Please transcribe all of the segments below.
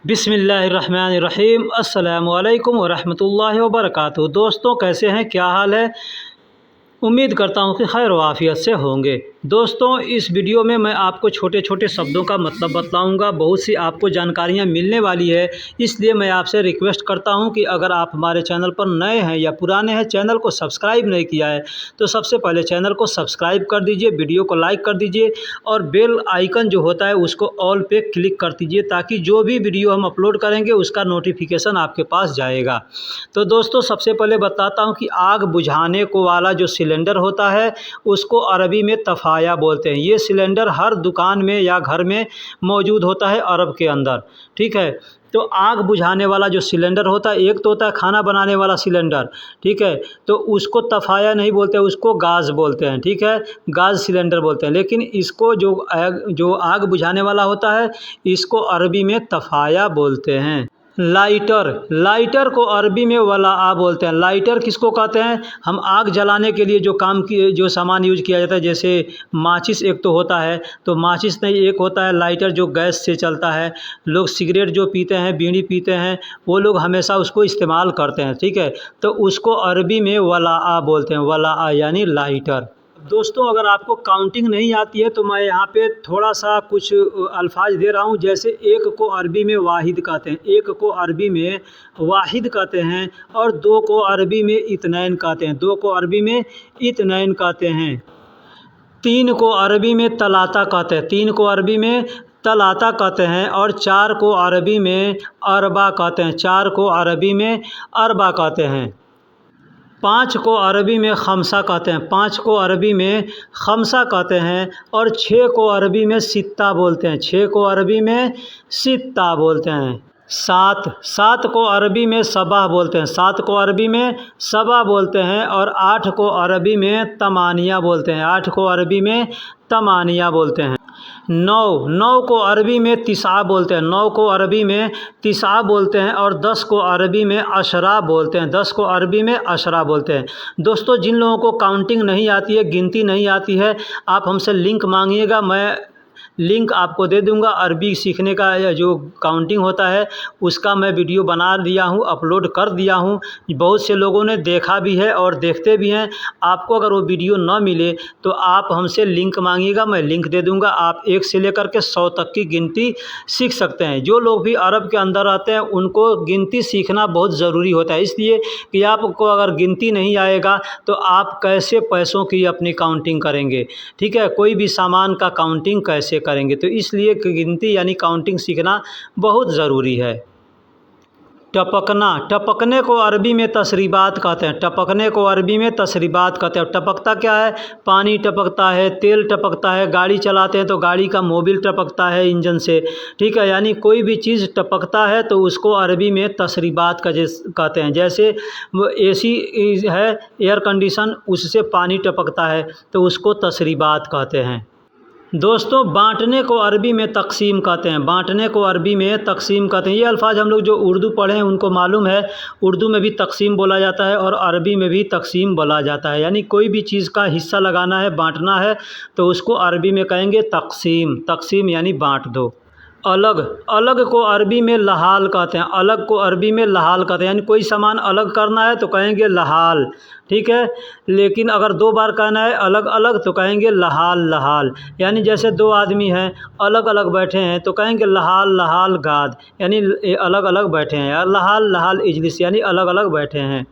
बिस्मिल्लाहिर्रहमानिर्रहीम। अस्सलामु अलैकुम वरहमतुल्लाहि वबरकातुहू। दोस्तों, कैसे हैं, क्या हाल है? उम्मीद करता हूँ कि खैर वाफ़ियत से होंगे। दोस्तों, इस वीडियो में मैं आपको छोटे छोटे शब्दों का मतलब बताऊँगा। बहुत सी आपको जानकारियाँ मिलने वाली है, इसलिए मैं आपसे रिक्वेस्ट करता हूँ कि अगर आप हमारे चैनल पर नए हैं या पुराने हैं, चैनल को सब्सक्राइब नहीं किया है तो सबसे पहले चैनल को सब्सक्राइब कर दीजिए, वीडियो को लाइक कर दीजिए और बेल आइकन जो होता है उसको ऑल पे क्लिक कर दीजिए, ताकि जो भी वीडियो हम अपलोड करेंगे उसका नोटिफिकेशन आपके पास जाएगा। तो दोस्तों, सबसे पहले बताता हूँ कि आग बुझाने को वाला जो सिलेंडर होता है उसको अरबी में तफ़ाया बोलते हैं। ये सिलेंडर हर दुकान में या घर में मौजूद होता है अरब के अंदर, ठीक है। तो आग बुझाने वाला जो सिलेंडर होता है, एक तो होता है खाना बनाने वाला सिलेंडर, ठीक है, तो उसको तफ़ाया नहीं बोलते, उसको गाज़ बोलते हैं, ठीक है, गाज़ सिलेंडर बोलते हैं। लेकिन इसको जो आग बुझाने वाला होता है इसको अरबी में तफ़ाया बोलते हैं। लाइटर को अरबी में वलाआ बोलते हैं। लाइटर किसको कहते हैं? हम आग जलाने के लिए जो सामान यूज किया जाता है, जैसे माचिस एक तो होता है, तो माचिस नहीं, एक होता है लाइटर जो गैस से चलता है। लोग सिगरेट जो पीते हैं, बीड़ी पीते हैं, वो लोग हमेशा उसको इस्तेमाल करते हैं, ठीक है। तो उसको अरबी में वलाआ बोलते हैं, वलाआ यानी लाइटर। दोस्तों, अगर आपको काउंटिंग नहीं आती है तो मैं यहाँ पे थोड़ा सा कुछ अल्फाज दे रहा हूँ। जैसे एक को अरबी में वाहिद कहते हैं, एक को अरबी में वाहिद कहते हैं, और दो को अरबी में इत्नैन कहते हैं, दो को अरबी में इत्नैन कहते हैं। तीन को अरबी में तलाता कहते हैं, तीन को अरबी में तलाता कहते हैं। और चार को अरबी में अरबा कहते हैं, चार को अरबी में अरबा कहते हैं। पाँच को अरबी में खमसा कहते हैं, पाँच को अरबी में खमसा कहते हैं। और छः को अरबी में सित्ता बोलते हैं, छः को अरबी में सित्ता बोलते हैं। सात को अरबी में सबा बोलते हैं, सात को अरबी में सबा बोलते हैं। और आठ को अरबी में तमानिया बोलते हैं, आठ को अरबी में तमानिया बोलते हैं। नौ को अरबी में तिसा बोलते हैं, नौ को अरबी में तिसा बोलते हैं। और 10 को अरबी में अशरा बोलते हैं, 10 को अरबी में अशरा बोलते हैं। दोस्तों, जिन लोगों को काउंटिंग नहीं आती है, गिनती नहीं आती है, आप हमसे लिंक मांगिएगा, मैं लिंक आपको दे दूंगा। अरबी सीखने का जो काउंटिंग होता है उसका मैं वीडियो बना दिया हूँ, अपलोड कर दिया हूँ। बहुत से लोगों ने देखा भी है और देखते भी हैं। आपको अगर वो वीडियो न मिले तो आप हमसे लिंक मांगिएगा, मैं लिंक दे दूंगा। आप 1 से लेकर के 100 तक की गिनती सीख सकते हैं। जो लोग भी अरब के अंदर रहते हैं उनको गिनती सीखना बहुत ज़रूरी होता है, इसलिए कि आपको अगर गिनती नहीं आएगा तो आप कैसे पैसों की अपनी काउंटिंग करेंगे, ठीक है, कोई भी सामान का काउंटिंग कैसे करेंगे। तो इसलिए गिनती यानी काउंटिंग सीखना बहुत ज़रूरी है। टपकना, टपकने को अरबी में तसरीबात कहते हैं, टपकने को अरबी में तसरीबात कहते हैं। टपकता क्या है? पानी टपकता है, तेल टपकता है, गाड़ी चलाते हैं तो गाड़ी का मोबिल टपकता है इंजन से, ठीक है। यानी कोई भी चीज़ टपकता है तो उसको अरबी में तसरीबात कहते हैं। जैसे एसी है, एयर कंडीशन, उससे पानी टपकता है तो उसको तसरीबात कहते हैं। दोस्तों, बांटने को अरबी में तकसीम कहते हैं, बांटने को अरबी में तकसीम कहते हैं। ये अल्फाज हम लोग जो उर्दू पढ़े हैं उनको मालूम है, उर्दू में भी तकसीम बोला जाता है और अरबी में भी तकसीम बोला जाता है। यानी कोई भी चीज़ का हिस्सा लगाना है, बांटना है, तो उसको अरबी में कहेंगे तकसीम, तकसीम यानी बांट दो। अलग, अलग को अरबी में लहाल कहते हैं, अलग को अरबी में लहाल कहते हैं। यानी कोई सामान अलग करना है तो कहेंगे लहाल, ठीक है। लेकिन अगर 2 बार कहना है अलग अलग तो कहेंगे लहाल लहाल। यानी जैसे 2 आदमी हैं, अलग अलग बैठे हैं तो कहेंगे लहाल लहाल गाद, यानी अलग अलग बैठे हैं, या लहाल लहाल इजलिस, यानी अलग अलग बैठे हैं।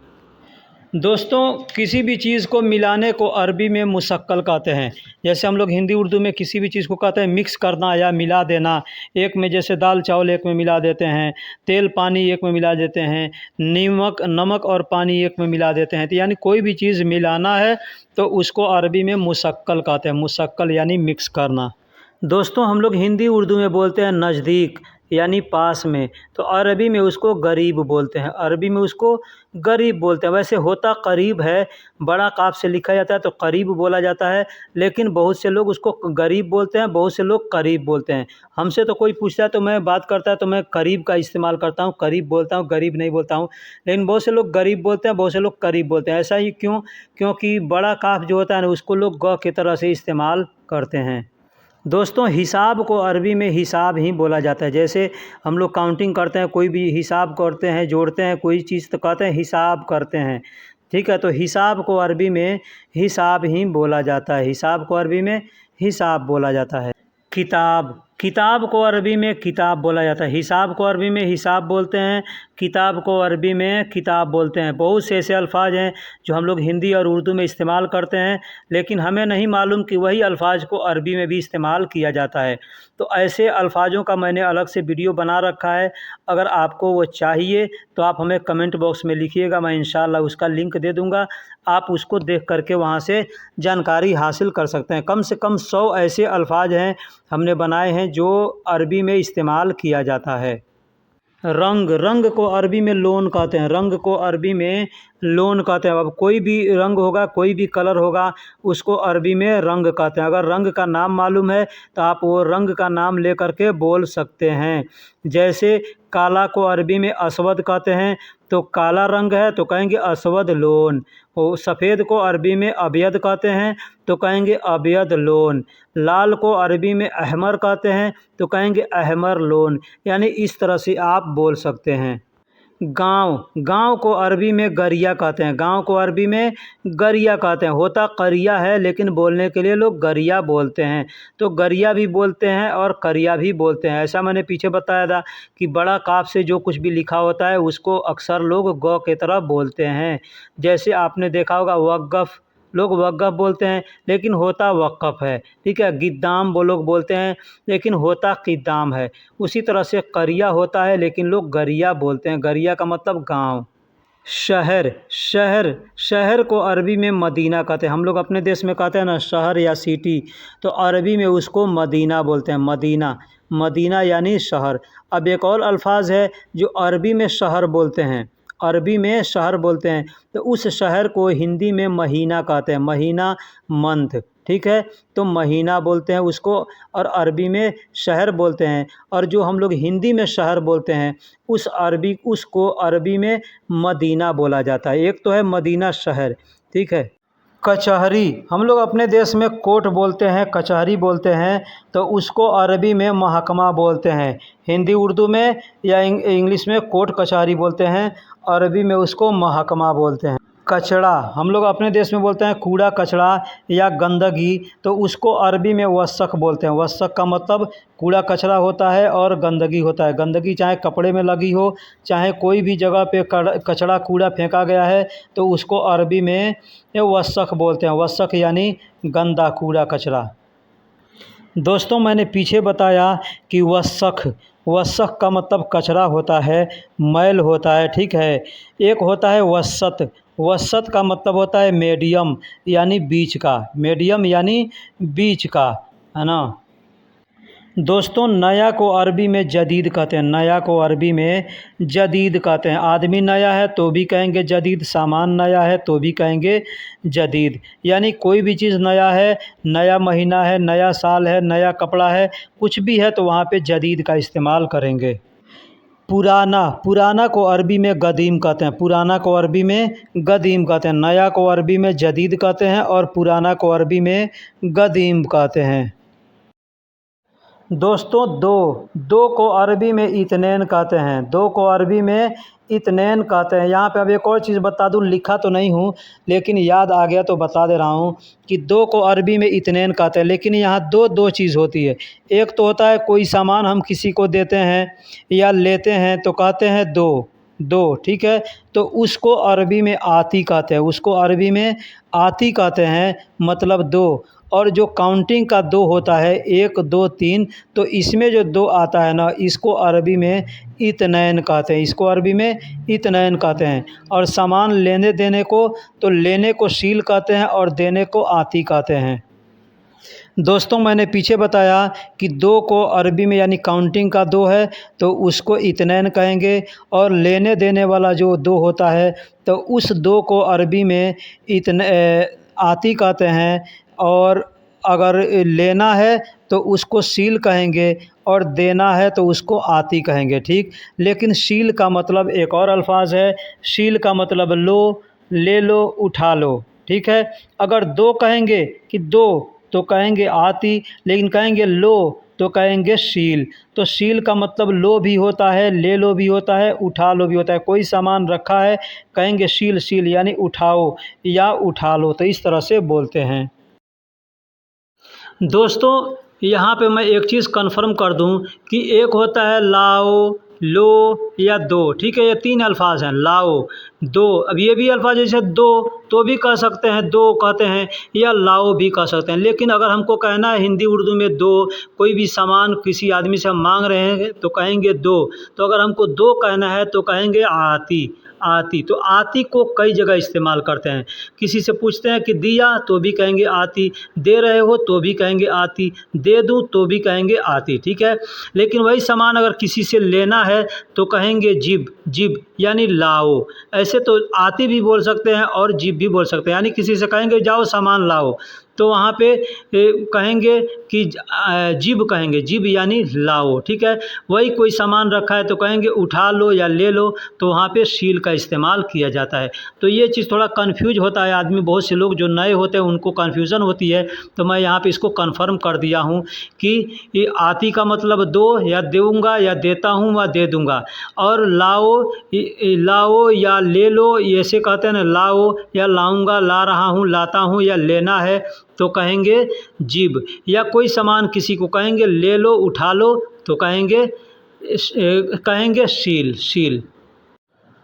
दोस्तों, किसी भी चीज़ को मिलाने को अरबी में मुशक्कल कहते हैं। जैसे हम लोग हिंदी उर्दू में किसी भी चीज़ को कहते हैं मिक्स करना या मिला देना। एक में जैसे दाल चावल एक में मिला देते हैं, तेल पानी एक में मिला देते हैं, नमक और पानी एक में मिला देते हैं। तो यानी कोई भी चीज़ मिलाना है तो उसको अरबी में मुशक्कल कहते हैं, मुशक्कल यानी मिक्स करना। दोस्तों, हम लोग हिंदी उर्दू में बोलते हैं नज़दीक यानी पास में, तो अरबी में उसको गरीब बोलते हैं, अरबी में उसको गरीब बोलते हैं। वैसे होता करीब है, बड़ा काफ से लिखा जाता है तो करीब बोला जाता है, लेकिन बहुत से लोग उसको गरीब बोलते हैं, बहुत से लोग करीब बोलते हैं। हमसे तो कोई पूछता है तो मैं बात करता है तो मैं करीब का इस्तेमाल करता हूँ, करीब बोलता हूँ, गरीब नहीं बोलता हूँ। लेकिन बहुत से लोग गरीब बोलते हैं, बहुत से लोग करीब बोलते हैं। ऐसा ही क्यों? क्योंकि बड़ा काफ जो होता है ना उसको लोग ग की तरह से इस्तेमाल करते हैं। दोस्तों हिसाब को अरबी में हिसाब ही बोला जाता है। जैसे हम लोग काउंटिंग करते हैं, कोई भी हिसाब करते हैं, जोड़ते हैं कोई चीज़ तो कहते हैं हिसाब करते हैं। ठीक है, तो हिसाब को अरबी में हिसाब ही बोला जाता है। हिसाब को अरबी में हिसाब बोला जाता है। किताब, किताब को अरबी में किताब बोला जाता है। हिसाब को अरबी में हिसाब बोलते हैं, किताब को अरबी में किताब बोलते हैं। बहुत से ऐसे अल्फाज हैं जो हम लोग हिंदी और उर्दू में इस्तेमाल करते हैं, लेकिन हमें नहीं मालूम कि वही अल्फाज को अरबी में भी इस्तेमाल किया जाता है। तो ऐसे अल्फाजों का मैंने अलग से वीडियो बना रखा है। अगर आपको वो चाहिए तो आप हमें कमेंट बॉक्स में लिखिएगा, मैं इंशाल्लाह उसका लिंक दे दूँगा। आप उसको देख करके वहाँ से जानकारी हासिल कर सकते हैं। कम से कम 100 ऐसे अल्फाज हैं हमने बनाए हैं जो अरबी में इस्तेमाल किया जाता है। रंग, रंग को अरबी में लोन कहते हैं। रंग को अरबी में लोन कहते हैं। अब कोई भी रंग होगा, कोई भी कलर होगा, उसको अरबी में रंग कहते हैं। अगर रंग का नाम मालूम है तो आप वो रंग का नाम ले करके बोल सकते हैं। जैसे काला को अरबी में असवद कहते हैं, तो काला रंग है तो कहेंगे असवद लोन। वो सफ़ेद को अरबी में अबियद कहते हैं तो कहेंगे अबियद लोन। लाल को अरबी में अहमर कहते हैं तो कहेंगे अहमर लोन। यानी इस तरह से आप बोल सकते हैं। गाँव, गाँव को अरबी में गरिया कहते हैं। गाँव को अरबी में गरिया कहते हैं। होता करिया है लेकिन बोलने के लिए लोग गरिया बोलते हैं। तो गरिया भी बोलते हैं और करिया भी बोलते हैं। ऐसा मैंने पीछे बताया था कि बड़ा काफ से जो कुछ भी लिखा होता है उसको अक्सर लोग गौ की तरह बोलते हैं। जैसे आपने देखा होगा वक़्फ़, लोग वक़्फ़ बोलते हैं लेकिन होता वक़्फ़ है। ठीक है, गिद्दाम वो लोग बोलते हैं लेकिन होता क़िद्दाम है। उसी तरह से करिया होता है लेकिन लोग गरिया बोलते हैं। गरिया का मतलब गाँव। शहर, शहर, शहर को अरबी में मदीना कहते हैं। हम लोग अपने देश में कहते हैं ना शहर या सिटी, तो अरबी में उसको मदीना बोलते हैं। मदीना, मदीना यानी शहर। अब एक और अल्फाज है जो अरबी में शहर बोलते हैं, अरबी में शहर बोलते हैं, तो उस शहर को हिंदी में महीना कहते हैं। महीना, मंथ। ठीक है, तो महीना बोलते हैं उसको और अरबी में शहर बोलते हैं। और जो हम लोग हिंदी में शहर बोलते हैं उसको अरबी में मदीना बोला जाता है। एक तो है मदीना शहर। ठीक है। कचहरी, हम लोग अपने देश में कोर्ट बोलते हैं, कचहरी बोलते हैं, तो उसको अरबी में महकमा बोलते हैं। हिंदी उर्दू में या इंग्लिश में कोर्ट कचहरी बोलते हैं, अरबी में उसको महकमा बोलते हैं। कचड़ा, हम लोग अपने देश में बोलते हैं कूड़ा कचड़ा या गंदगी, तो उसको अरबी में वसख बोलते हैं। वसख का मतलब कूड़ा कचरा होता है और गंदगी होता है। गंदगी चाहे कपड़े में लगी हो, चाहे कोई भी जगह पे कचड़ा कूड़ा फेंका गया है, तो उसको अरबी में वसख बोलते हैं। वसख यानी गंदा कूड़ा कचरा। दोस्तों मैंने पीछे बताया कि वसख, वसख का मतलब कचरा होता है, मैल होता है। ठीक है। एक होता है वसत, वसत का मतलब होता है मीडियम यानी बीच का, मीडियम यानी बीच का, है ना। दोस्तों नया को अरबी में जदीद कहते हैं। नया को अरबी में जदीद कहते हैं। आदमी नया है तो भी कहेंगे जदीद, सामान नया है तो भी कहेंगे जदीद। यानी कोई भी चीज़ नया है, नया महीना है, नया साल है, नया कपड़ा है, कुछ भी है तो वहाँ पे जदीद का इस्तेमाल करेंगे। पुराना, पुराना को अरबी में गदीम कहते हैं। पुराना को अरबी में गदीम कहते हैं। नया को अरबी में जदीद कहते हैं और पुराना को अरबी में गदीम कहते हैं। दोस्तों दो को अरबी में इत्नेन कहते हैं। दो को अरबी में इत्नेन कहते हैं। यहाँ पे अब एक और चीज़ बता दूँ, लिखा तो नहीं हूँ लेकिन याद आ गया तो बता दे रहा हूँ कि दो को अरबी में इत्नेन कहते हैं। लेकिन यहाँ दो चीज़ होती है। एक तो होता है कोई सामान हम किसी को देते हैं या लेते हैं तो कहते हैं दो। ठीक है, तो उसको अरबी में आती कहते हैं। उसको अरबी में आती कहते हैं, मतलब दो। और जो काउंटिंग का दो होता है 1 2 3, तो इसमें जो दो आता है ना, इसको अरबी में इत्नैन कहते हैं। इसको अरबी में इत्नैन कहते हैं। और सामान लेने देने को, तो लेने को शील कहते हैं और देने को आती कहते हैं। दोस्तों मैंने पीछे बताया कि दो को अरबी में यानी काउंटिंग का दो है तो उसको इत्नैन कहेंगे, और लेने देने वाला जो दो होता है तो उस दो को अरबी में आती कहते हैं। और अगर लेना है तो उसको शील कहेंगे और देना है तो उसको आती कहेंगे। ठीक, लेकिन शील का मतलब एक और अल्फाज है। शील का मतलब लो, ले लो, उठा लो। ठीक है, अगर दो कहेंगे कि दो, तो कहेंगे आती, लेकिन कहेंगे लो तो कहेंगे शील। तो शील का मतलब लो भी होता है, ले लो भी होता है, उठा लो भी होता है। कोई सामान रखा है कहेंगे शील शील यानी उठाओ या उठा लो, तो इस तरह से बोलते हैं। दोस्तों यहाँ पे मैं एक चीज़ कन्फर्म कर दूँ कि एक होता है लाओ, लो या दो, ठीक है, ये तीन अल्फाज हैं, लाओ, दो। अब ये भी अल्फाज जैसे दो तो भी कह सकते हैं, दो कहते हैं, या लाओ भी कह सकते हैं। लेकिन अगर हमको कहना है हिंदी उर्दू में दो, कोई भी सामान किसी आदमी से हम मांग रहे हैं तो कहेंगे दो। तो अगर हमको दो कहना है तो कहेंगे आती, आती। तो आती को कई जगह इस्तेमाल करते हैं। किसी से पूछते हैं कि दिया तो भी कहेंगे आती, दे रहे हो तो भी कहेंगे आती, दे दूँ तो भी कहेंगे आती, ठीक है। लेकिन वही सामान अगर किसी से लेना है तो कहेंगे जिब, जिब यानी लाओ। ऐसे तो आती भी बोल सकते हैं और जिब भी बोल सकते हैं, यानी किसी से कहेंगे जाओ सामान लाओ तो वहाँ पे कहेंगे कि जिब, कहेंगे जिब यानी लाओ, ठीक है। वही कोई सामान रखा है तो कहेंगे उठा लो या ले लो, तो वहाँ पे शील का इस्तेमाल किया जाता है। तो ये चीज़ थोड़ा कन्फ्यूज होता है आदमी, बहुत से लोग जो नए होते हैं उनको कन्फ्यूज़न होती है। तो मैं यहाँ पे इसको कन्फर्म कर दिया हूँ कि ये आती का मतलब दो या दूँगा या देता हूँ व दे दूँगा, और लाओ, लाओ या ले लो ऐसे कहते हैं ना, लाओ या लाऊंगा, ला रहा हूँ, लाता हूँ, या लेना है तो कहेंगे जिब। या कोई सामान किसी को कहेंगे ले लो, उठा लो तो कहेंगे शील, शील।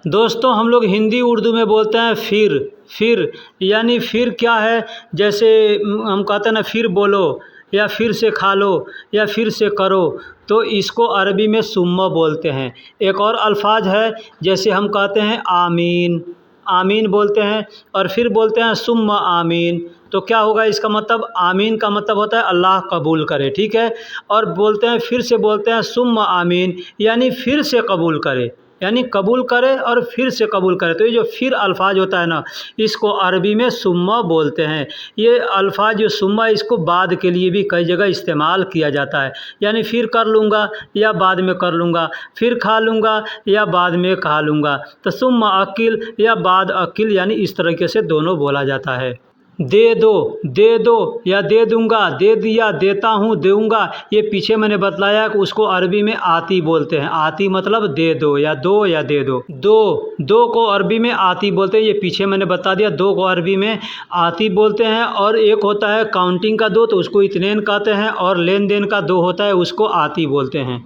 दोस्तों हम लोग हिंदी उर्दू में बोलते हैं फिर, फिर यानी फिर क्या है, जैसे हम कहते हैं ना फिर बोलो या फिर से खा लो या फिर से करो, तो इसको अरबी में सुम्मा बोलते हैं। एक और अल्फाज है, जैसे हम कहते हैं आमीन, आमीन बोलते हैं, और फिर बोलते हैं सुम्मा आमीन। तो क्या होगा इसका मतलब, आमीन का मतलब होता है अल्लाह कबूल करे, ठीक है। और बोलते हैं फिर से बोलते हैं सुम्मा आमीन यानी फिर से कबूल करे, यानी कबूल करे और फिर से कबूल करे। तो ये जो फिर अल्फाज होता है ना, इसको अरबी में सुम्मा बोलते हैं। ये अल्फाज जो सुम्मा, इसको बाद के लिए भी कई जगह इस्तेमाल किया जाता है, यानी फिर कर लूँगा या बाद में कर लूँगा, फिर खा लूँगा या बाद में खा लूँगा। तो सुम्मा अकिल या बाद अकिल यानी इस तरीके से दोनों बोला जाता है। दे दो या दे दूँगा, दे दिया, देता हूँ, दूँगा, ये पीछे मैंने बतलाया कि उसको अरबी में आती बोलते हैं। आती मतलब दे दो या दे दो। दो को अरबी में आती बोलते हैं, ये पीछे मैंने बता दिया, दो को अरबी में आती बोलते हैं। और एक होता है काउंटिंग का दो तो उसको इत्नेन कहते हैं, और लेन देन का दो होता है उसको आती बोलते हैं।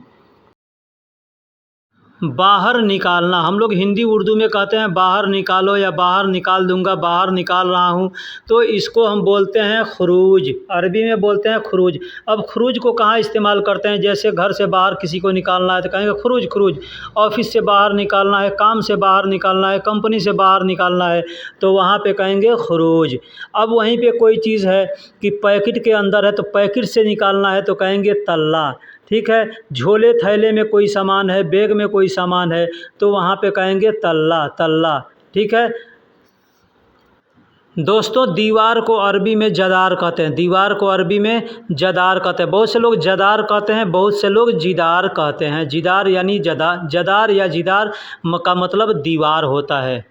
बाहर निकालना, हम लोग हिंदी उर्दू में कहते हैं बाहर निकालो या बाहर निकाल दूंगा, बाहर निकाल रहा हूँ, तो इसको हम बोलते हैं खुरूज, अरबी में बोलते हैं खुरूज। अब खुरूज को कहाँ इस्तेमाल करते हैं, जैसे घर से बाहर किसी को निकालना है तो कहेंगे खुरूज, खुरूज। ऑफिस से बाहर निकालना है, काम से बाहर निकालना है, कंपनी से बाहर निकालना है, तो वहाँ पे कहेंगे खुरूज। अब वहीं पे कोई चीज़ है कि पैकेट के अंदर है तो पैकेट से निकालना है तो कहेंगे तल्ला, ठीक है। झोले थैले में कोई सामान है, बैग में कोई सामान है, तो वहाँ पे कहेंगे तल्ला, तल्ला, ठीक है। दोस्तों दीवार को अरबी में जदार कहते हैं, दीवार को अरबी में जदार कहते हैं। बहुत से लोग जदार कहते हैं, बहुत से लोग जिदार कहते हैं। जिदार यानी जदार या जिदार का मतलब दीवार होता है।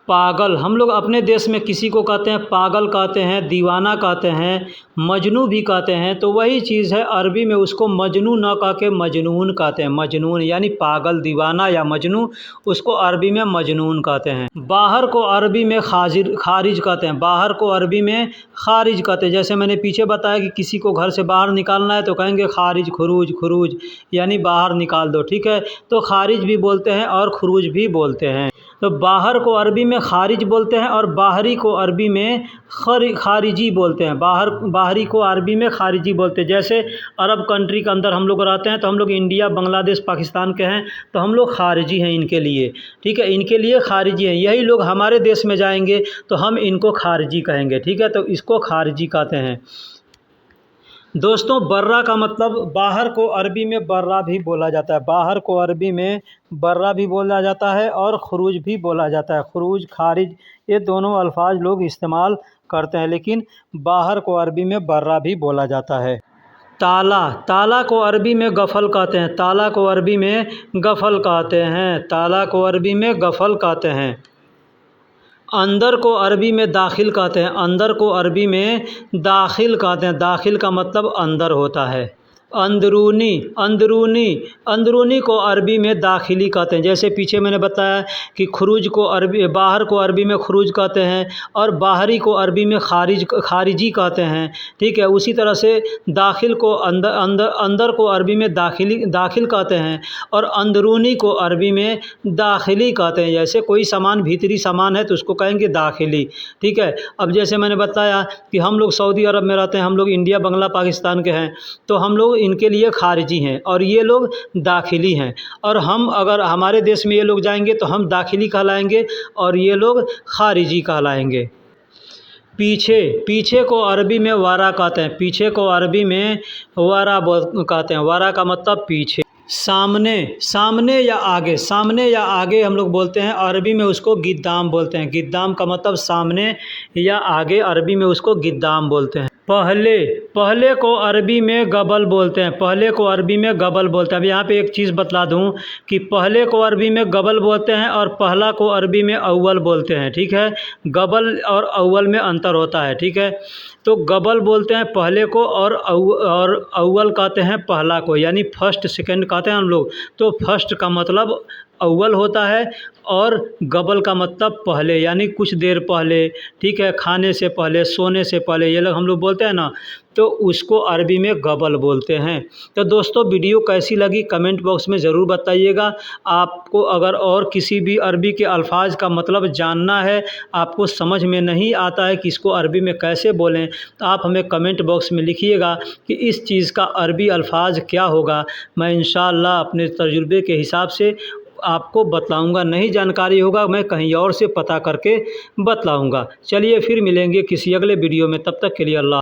पागल, हम लोग अपने देश में किसी को कहते हैं पागल कहते हैं, दीवाना कहते हैं, मजनू भी कहते हैं। तो वही चीज़ है, अरबी में उसको मजनू ना कह के मजनून कहते हैं। मजनून यानी पागल, दीवाना या मजनू, उसको अरबी में मजनून कहते हैं। बाहर को अरबी में खारिज कहते हैं, बाहर को अरबी में खारिज कहते हैं। जैसे मैंने पीछे बताया कि किसी को घर से बाहर निकालना है तो कहेंगे खारिज, खुरूज, खुरूज यानी बाहर निकाल दो, ठीक है। तो खारिज भी बोलते हैं और खुरूज भी बोलते हैं। तो बाहर को अरबी में खारिज बोलते हैं और बाहरी को अरबी में खारिजी बोलते हैं। बाहरी को अरबी में खारिजी बोलते हैं। जैसे अरब कंट्री के अंदर हम लोग रहते हैं तो हम लोग इंडिया, बांग्लादेश, पाकिस्तान के हैं तो हम लोग खारिजी हैं इनके लिए, ठीक है, इनके लिए खारिजी हैं। यही लोग हमारे देश में जाएंगे तो हम इनको खारिजी कहेंगे, ठीक है। तो इसको खारिजी कहते हैं। दोस्तों बर्रा का मतलब, बाहर को अरबी में बर्रा भी बोला जाता है, बाहर को अरबी में बर्रा भी बोला जाता है और खुरूज भी बोला जाता है। खुरूज, खारिज, ये दोनों अल्फाज लोग इस्तेमाल करते हैं, लेकिन बाहर को अरबी में बर्रा भी बोला जाता है। ताला, ताला को अरबी में गफल कहते हैं, ताला को अरबी में गफल कहते हैं, ताला को अरबी में गफल कहते हैं। अंदर को अरबी में दाखिल कहते हैं, अंदर को अरबी में दाखिल कहते हैं। दाखिल का मतलब अंदर होता है। अंदरूनी, अंदरूनी, अंदरूनी को अरबी में दाखिली कहते हैं। जैसे पीछे मैंने बताया कि खुरूज को अरबी, बाहर को अरबी में खुरूज कहते हैं और बाहरी को अरबी में खारिजी कहते हैं। ठीक है, उसी तरह से दाखिल को अंदर अंदर अंदर को अरबी में दाखिल कहते हैं और अंदरूनी को अरबी में दाखिली कहते हैं। जैसे कोई सामान भीतरी सामान है तो उसको कहेंगे दाखिली। ठीक है, अब जैसे मैंने बताया कि हम लोग सऊदी अरब में रहते हैं, हम लोग इंडिया, बंगला, पाकिस्तान के हैं, तो हम लोग इनके लिए खारिजी हैं और ये लोग दाखिली हैं। और हम अगर हमारे देश में ये लोग जाएंगे तो हम दाखिली कहलाएंगे और ये लोग खारिजी कहलाएंगे। पीछे, पीछे को अरबी में वारा कहते हैं। पीछे को अरबी में वारा कहते हैं। वारा का मतलब पीछे। सामने, सामने या आगे, सामने या आगे हम लोग बोलते हैं, अरबी में उसको गिद्दाम बोलते हैं। गिद्दाम का मतलब सामने या आगे, अरबी में उसको गिद्दाम बोलते हैं। पहले, पहले को अरबी में गबल बोलते हैं। पहले को अरबी में गबल बोलते हैं। अब यहाँ पे एक चीज़ बतला दूँ कि पहले को अरबी में गबल बोलते हैं और पहला को अरबी में अव्वल बोलते हैं। ठीक है, गबल और अव्वल में अंतर होता है। ठीक है, तो गबल बोलते हैं पहले को और अव्वल कहते हैं पहला को, यानी फर्स्ट सेकंड कहते हैं हम लोग। तो फर्स्ट का मतलब अव्वल होता है और गबल का मतलब पहले, यानी कुछ देर पहले। ठीक है, खाने से पहले, सोने से पहले, ये लोग हम लोग बोलते हैं ना, तो उसको अरबी में गबल बोलते हैं। तो दोस्तों, वीडियो कैसी लगी कमेंट बॉक्स में ज़रूर बताइएगा। आपको अगर और किसी भी अरबी के अल्फाज का मतलब जानना है, आपको समझ में नहीं आता है कि इसको अरबी में कैसे बोलें, तो आप हमें कमेंट बॉक्स में लिखिएगा कि इस चीज़ का अरबी अल्फाज क्या होगा। मैं इंशाअल्लाह अपने तजुर्बे के हिसाब से आपको बतलाऊंगा। नहीं जानकारी होगा मैं कहीं और से पता करके बतलाऊंगा। चलिए फिर मिलेंगे किसी अगले वीडियो में, तब तक के लिए अल्लाह।